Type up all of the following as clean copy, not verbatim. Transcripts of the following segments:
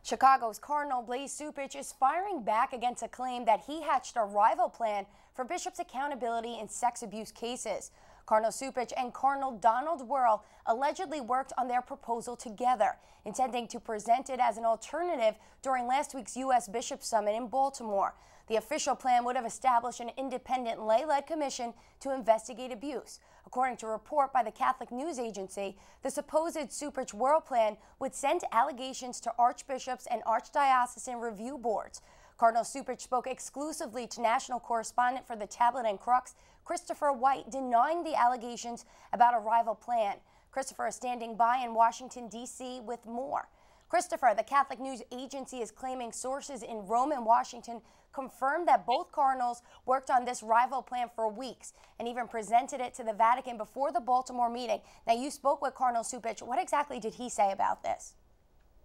Chicago's Cardinal Blase Cupich is firing back against a claim that he hatched a rival plan for bishops' accountability in sex abuse cases. Cardinal Cupich and Cardinal Donald Wuerl allegedly worked on their proposal together, intending to present it as an alternative during last week's U.S. Bishop Summit in Baltimore. The official plan would have established an independent lay-led commission to investigate abuse. According to a report by the Catholic News Agency, the supposed Cupich-Wuerl plan would send allegations to archbishops and archdiocesan review boards. Cardinal Cupich spoke exclusively to national correspondent for the Tablet and Crux, Christopher White, denying the allegations about a rival plan. Christopher is standing by in Washington, D.C. with more. Christopher, the Catholic News Agency is claiming sources in Rome and Washington confirmed that both cardinals worked on this rival plan for weeks and even presented it to the Vatican before the Baltimore meeting. Now, you spoke with Cardinal Cupich. What exactly did he say about this?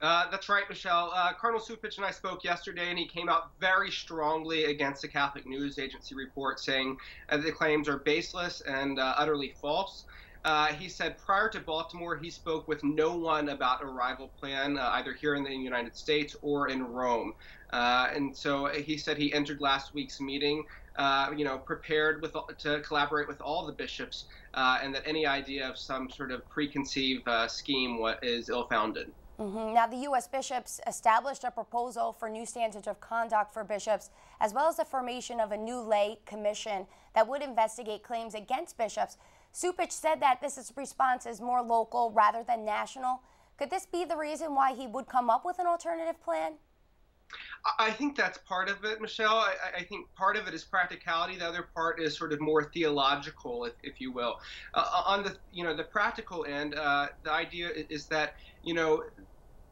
That's right, Michelle. Cardinal Cupich and I spoke yesterday, and he came out very strongly against the Catholic News Agency report, saying the claims are baseless and utterly false. He said prior to Baltimore, he spoke with no one about a rival plan, either here in the United States or in Rome. And so he said he entered last week's meeting, prepared to collaborate with all the bishops, and that any idea of some sort of preconceived scheme is ill-founded. Now, the U.S. bishops established a proposal for new standards of conduct for bishops, as well as the formation of a new lay commission that would investigate claims against bishops. Cupich said that this response is more local rather than national. Could this be the reason why he would come up with an alternative plan? I think that's part of it, Michelle. I think part of it is practicality. The other part is sort of more theological, if you will. On the practical end, the idea is that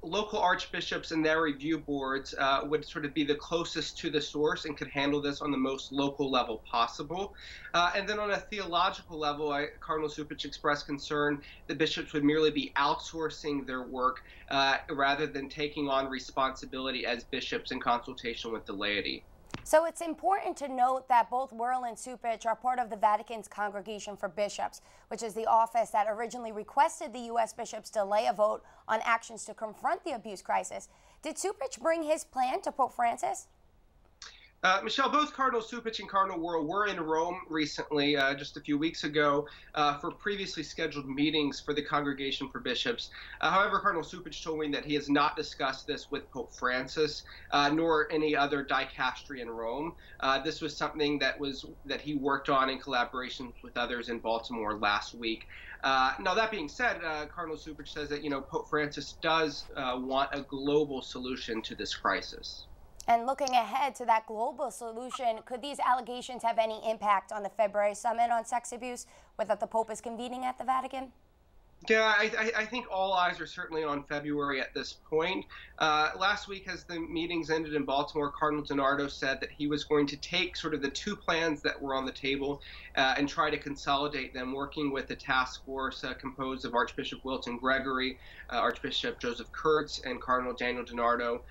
local archbishops and their review boards would sort of be the closest to the source and could handle this on the most local level possible. And then on a theological level, Cardinal Cupich expressed concern that bishops would merely be outsourcing their work rather than taking on responsibility as bishops in consultation with the laity. So it's important to note that both Wuerl and Cupich are part of the Vatican's Congregation for Bishops, which is the office that originally requested the U.S. bishops delay a vote on actions to confront the abuse crisis. Did Cupich bring his plan to Pope Francis? Michelle, both Cardinal Cupich and Cardinal Wuerl were in Rome recently, just a few weeks ago, for previously scheduled meetings for the Congregation for Bishops. However, Cardinal Cupich told me that he has not discussed this with Pope Francis, nor any other dicastery in Rome. This was something that he worked on in collaboration with others in Baltimore last week. Now, that being said, Cardinal Cupich says that Pope Francis does want a global solution to this crisis. And looking ahead to that global solution, could these allegations have any impact on the February summit on sex abuse, whether the Pope is convening at the Vatican? Yeah, I think all eyes are certainly on February at this point. Last week, as the meetings ended in Baltimore, Cardinal DiNardo said that he was going to take sort of the two plans that were on the table and try to consolidate them, working with a task force composed of Archbishop Wilton Gregory, Archbishop Joseph Kurtz, and Cardinal Daniel DiNardo,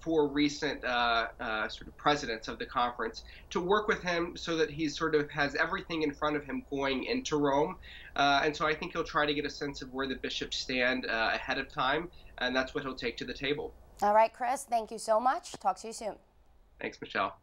four recent sort of presidents of the conference, to work with him so that he sort of has everything in front of him going into Rome. And so I think he'll try to get a sense of where the bishops stand ahead of time, and that's what he'll take to the table. All right, Chris, thank you so much. Talk to you soon. Thanks, Michelle.